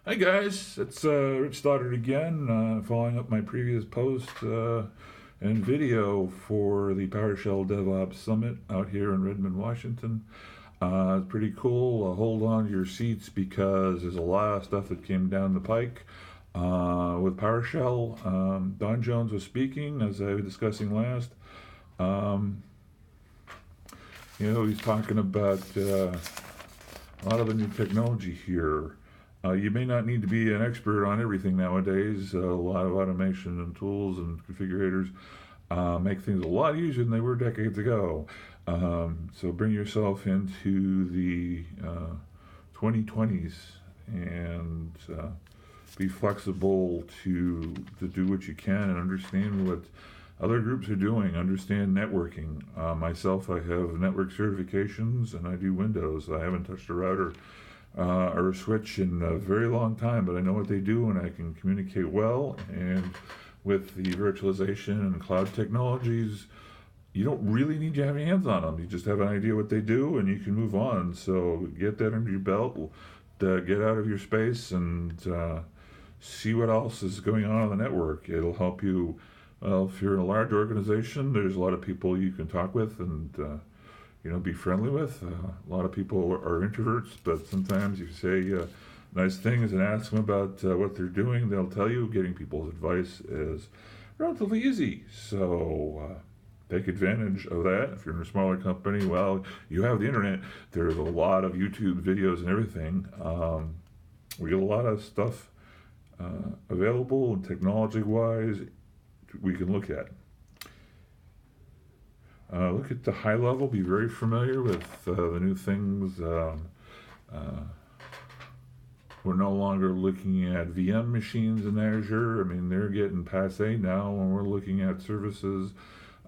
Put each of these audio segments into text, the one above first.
Hi guys, it's Rich Stoddard again, following up my previous post and video for the PowerShell Devops Summit out here in Redmond, Washington. It's pretty cool. Hold on to your seats because there's a lot of stuff that came down the pike with PowerShell. Don Jones was speaking, as I was discussing last. Um, he's talking about a lot of the new technology here. You may not need to be an expert on everything nowadays. A lot of automation and tools and configurators make things a lot easier than they were decades ago. So bring yourself into the 2020s and be flexible to do what you can and understand what other groups are doing. Understand networking. Myself, I have network certifications and I do Windows. I haven't touched a router or a switch in a very long time, but I know what they do and I can communicate well. And with the virtualization and cloud technologies, you don't really need to have your hands on them. You just have an idea what they do and you can move on. So get that under your belt, get out of your space and see what else is going on the network. It'll help you. Well, if you're in a large organization, there's a lot of people you can talk with and be friendly with. A lot of people are introverts, but sometimes if you say nice things and ask them about what they're doing, they'll tell you. Getting people's advice is relatively easy. So take advantage of that. If you're in a smaller company, well, you have the internet. There's a lot of YouTube videos and everything. We get a lot of stuff available and technology-wise we can look at. Look at the high level, be very familiar with the new things. We're no longer looking at VM machines in Azure. I mean, they're getting passe now when we're looking at services,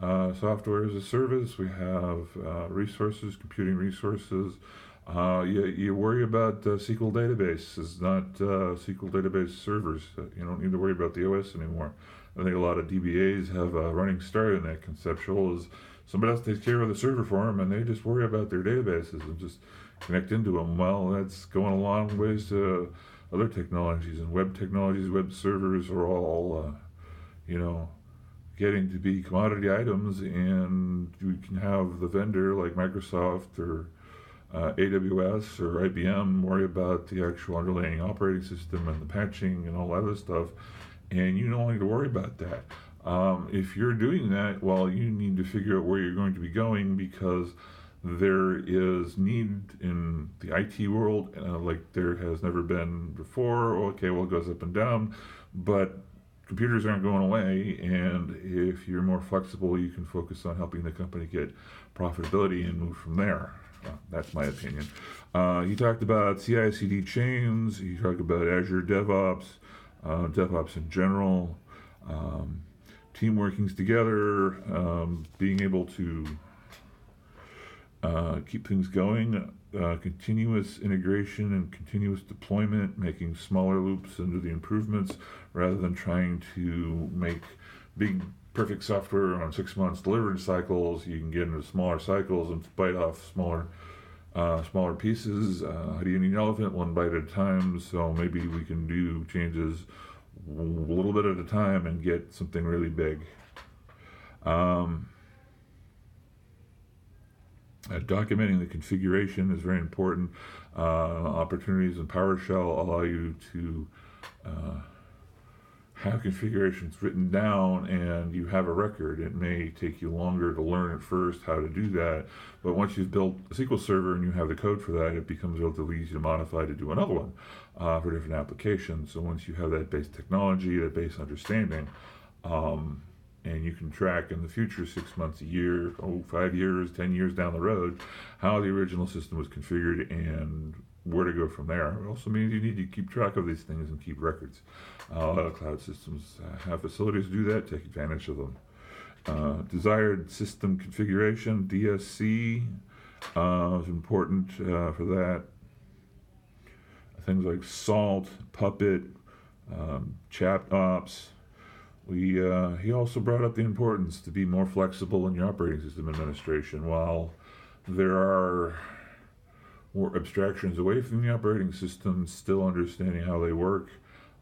software as a service. We have resources, computing resources. You worry about SQL databases, not SQL database servers. You don't need to worry about the OS anymore. I think a lot of DBAs have a running start in that conceptual is somebody else takes care of the server for them and they just worry about their databases and just connect into them. Well, that's going a long ways to other technologies, and web technologies, web servers are all, getting to be commodity items, and you can have the vendor like Microsoft or AWS or IBM worry about the actual underlying operating system and the patching and all that other stuff, and you don't need to worry about that. If you're doing that, well, you need to figure out where you're going to be going, because there is need in the IT world like there has never been before. Okay, well, it goes up and down, but computers aren't going away, and if you're more flexible, you can focus on helping the company get profitability and move from there. That's my opinion. He talked about CI/CD chains. He talked about Azure DevOps, DevOps in general, team workings together, being able to keep things going, continuous integration and continuous deployment, making smaller loops into the improvements rather than trying to make big perfect software on 6 months delivery cycles. You can get into smaller cycles and bite off smaller pieces. How do you need an elephant? One bite at a time. So maybe we can do changes a little bit at a time and get something really big. Documenting the configuration is very important. Opportunities in PowerShell allow you to have configurations written down and you have a record. It may take you longer to learn at first how to do that, but once you've built a SQL server and you have the code for that, it becomes relatively easy to modify to do another one for different applications. So once you have that base technology, that base understanding, and you can track in the future, 6 months, a year, 5 years, 10 years down the road, how the original system was configured and where to go from there. It also means you need to keep track of these things and keep records. A lot of cloud systems have facilities to do that. Take advantage of them. Desired system configuration, DSC, is important for that. Things like Salt, Puppet, Chat Ops. He also brought up the importance to be more flexible in your operating system administration. While there are more abstractions away from the operating system, still understanding how they work.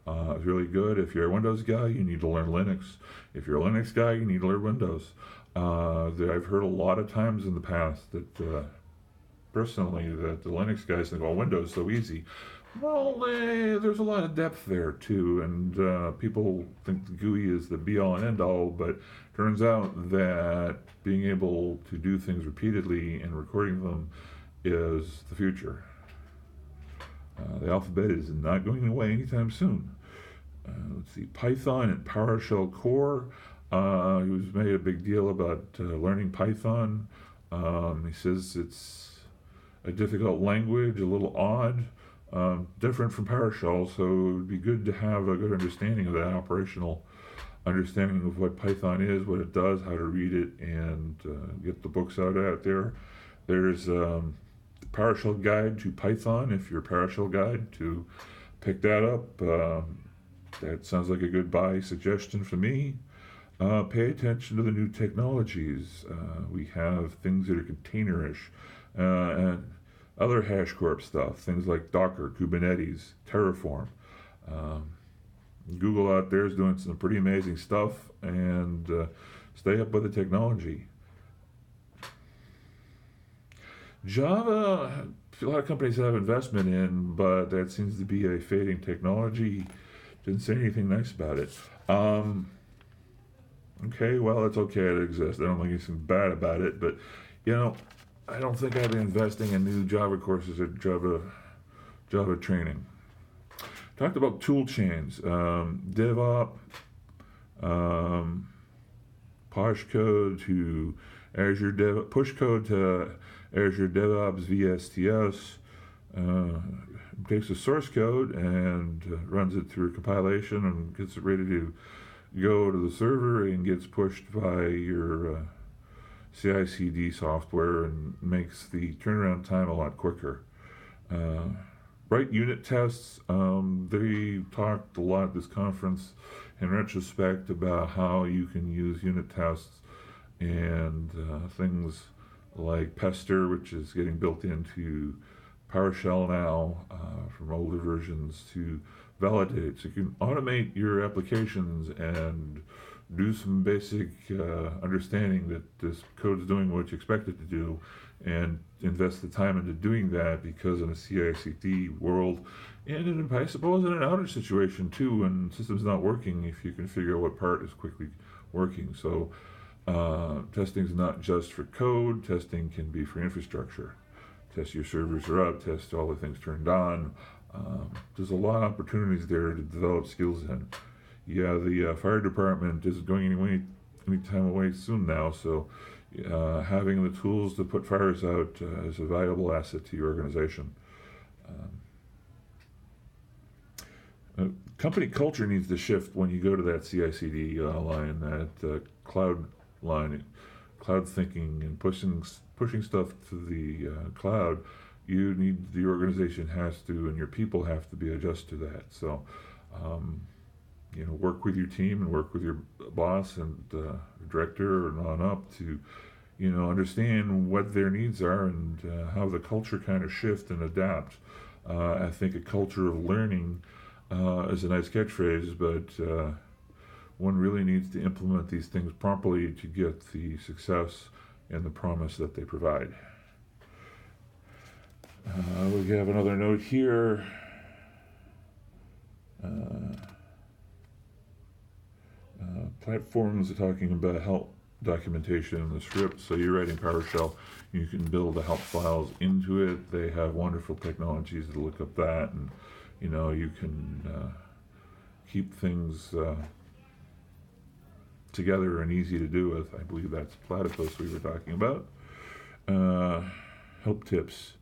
Is really good. If you're a Windows guy, you need to learn Linux. If you're a Linux guy, you need to learn Windows. I've heard a lot of times in the past that personally that the Linux guys think, well, Windows is so easy. Well, there's a lot of depth there too, and people think the GUI is the be-all and end-all, but turns out that being able to do things repeatedly and recording them is the future. The alphabet is not going away anytime soon. Let's see, Python and PowerShell core. He was made a big deal about learning Python. He says it's a difficult language, a little odd, different from PowerShell, so it would be good to have a good understanding of that operational understanding of what Python is, what it does, how to read it, and get the books out there. There's PowerShell Guide to Python, if you're a PowerShell Guide, to pick that up. That sounds like a good buy suggestion for me. Pay attention to the new technologies. We have things that are containerish and other HashiCorp stuff, things like Docker, Kubernetes, Terraform. Google out there is doing some pretty amazing stuff, and stay up with the technology. Java, a lot of companies have investment in, but that seems to be a fading technology. Didn't say anything nice about it. Okay, well, it's okay it exists. I don't think anything bad about it, but I don't think I'd be investing in new Java courses or Java training. Talked about tool chains, DevOps, push code to Azure DevOps VSTS. Takes a source code and runs it through a compilation and gets it ready to go to the server and gets pushed by your CI/CD software and makes the turnaround time a lot quicker. Write unit tests. They talked a lot at this conference in retrospect about how you can use unit tests and things like Pester, which is getting built into PowerShell now from older versions, to validate. So you can automate your applications and do some basic understanding that this code is doing what you expect it to do, and invest the time into doing that, because in a CI/CD world, and I suppose in an outage situation too, when the system's not working, if you can figure out what part is quickly working. So testing is not just for code. Testing can be for infrastructure. Test your servers are up, test all the things turned on. There's a lot of opportunities there to develop skills in. Yeah, the fire department isn't going any time away soon now, so having the tools to put fires out is a valuable asset to your organization. Company culture needs to shift when you go to that CI/CD line, that cloud line, cloud thinking, and pushing stuff to the cloud. The organization has to, and your people have to be adjust to that. So, work with your team and work with your boss and director and on up to, understand what their needs are and how the culture kind of shift and adapt. I think a culture of learning is a nice catchphrase, but one really needs to implement these things properly to get the success and the promise that they provide. We have another note here. Platforms are talking about help documentation in the script. So you're writing PowerShell, you can build the help files into it. They have wonderful technologies to look up that, and you can keep things together and easy to do with. I believe that's Platypus we were talking about. Help tips.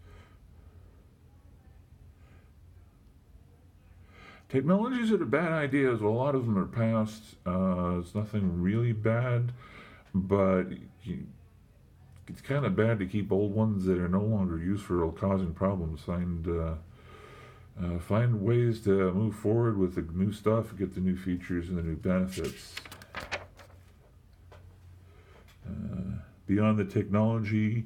Technologies that are bad ideas, well, a lot of them are past. It's nothing really bad, but it's kind of bad to keep old ones that are no longer useful or causing problems. Find ways to move forward with the new stuff, get the new features and the new benefits. Beyond the technology,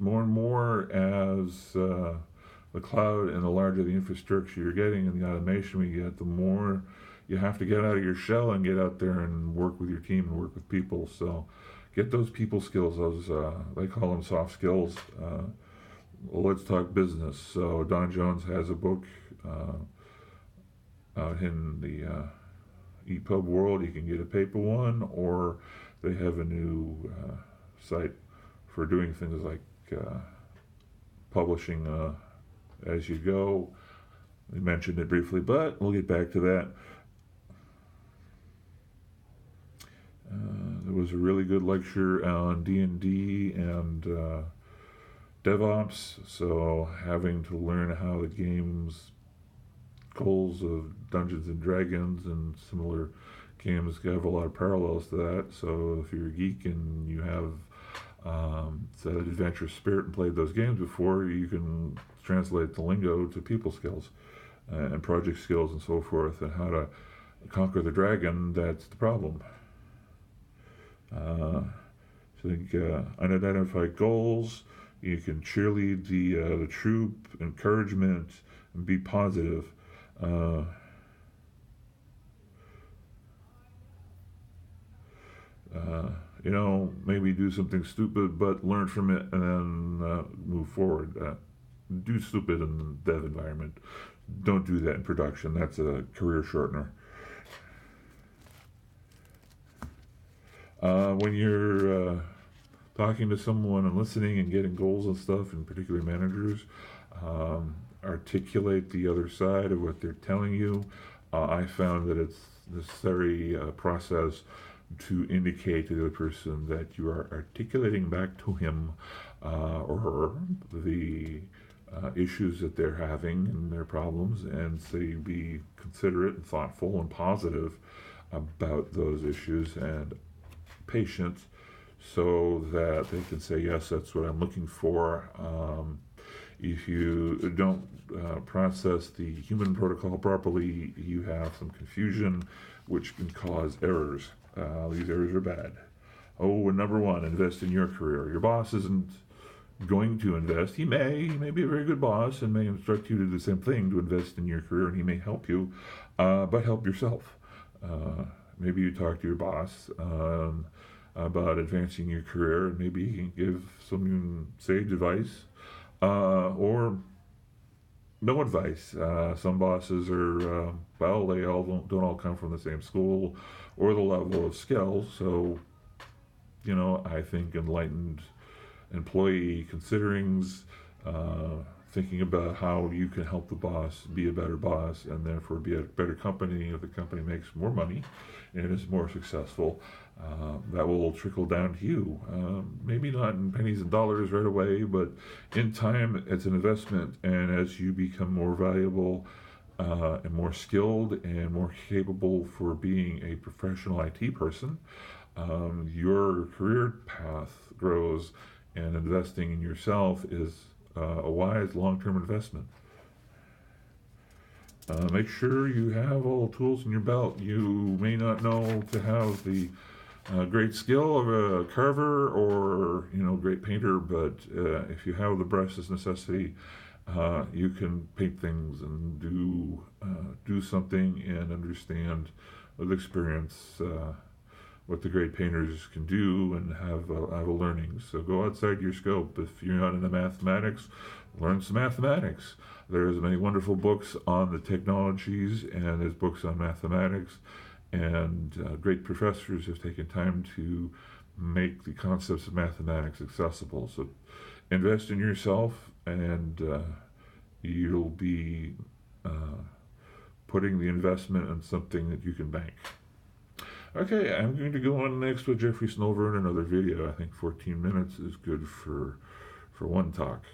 more and more as the cloud and the larger the infrastructure you're getting and the automation we get, the more you have to get out of your shell and get out there and work with your team and work with people. So get those people skills, those they call them soft skills. Well, let's talk business. So Don Jones has a book out in the EPUB world. You can get a paper one, or they have a new site for doing things like publishing as you go. We mentioned it briefly, but we'll get back to that. There was a really good lecture on D&D and DevOps, so having to learn how the game's goals of Dungeons and Dragons and similar games have a lot of parallels to that. So if you're a geek and you have that adventurous spirit and played those games before, you can translate the lingo to people skills and project skills and so forth, and how to conquer the dragon that's the problem. So I think unidentified goals, you can cheerlead the troop, encouragement, and be positive. Maybe do something stupid, but learn from it and then move forward. Do stupid in the dev environment. Don't do that in production. That's a career shortener. When you're talking to someone and listening and getting goals and stuff, and particularly managers, articulate the other side of what they're telling you. I found that it's necessary process to indicate to the other person that you are articulating back to him or her the issues that they're having and their problems, and so you be considerate and thoughtful and positive about those issues and patient, so that they can say, yes, that's what I'm looking for. If you don't process the human protocol properly, you have some confusion, which can cause errors. These errors are bad. Oh, and number one, invest in your career. Your boss isn't going to invest. He may be a very good boss and may instruct you to do the same thing, to invest in your career, and he may help you, but help yourself. Maybe you talk to your boss about advancing your career, and maybe he can give some sage advice, or no advice. Some bosses are, they all don't all come from the same school or the level of skill. So, I think enlightened employee considerings, thinking about how you can help the boss be a better boss, and therefore be a better company. If the company makes more money and is more successful, that will trickle down to you. Maybe not in pennies and dollars right away, but in time, it's an investment. And as you become more valuable and more skilled and more capable for being a professional IT person, your career path grows, and investing in yourself is a wise long-term investment. Make sure you have all the tools in your belt. You may not know to have the great skill of a carver or great painter, but if you have the brush as necessity, you can paint things and do something and understand with experience what the great painters can do, and have a learning. So go outside your scope. If you're not into mathematics, learn some mathematics. There's many wonderful books on the technologies, and there's books on mathematics, and great professors have taken time to make the concepts of mathematics accessible. So invest in yourself, and you'll be putting the investment in something that you can bank. Okay, I'm going to go on next with Jeffrey Snover in another video. I think 14 minutes is good for one talk.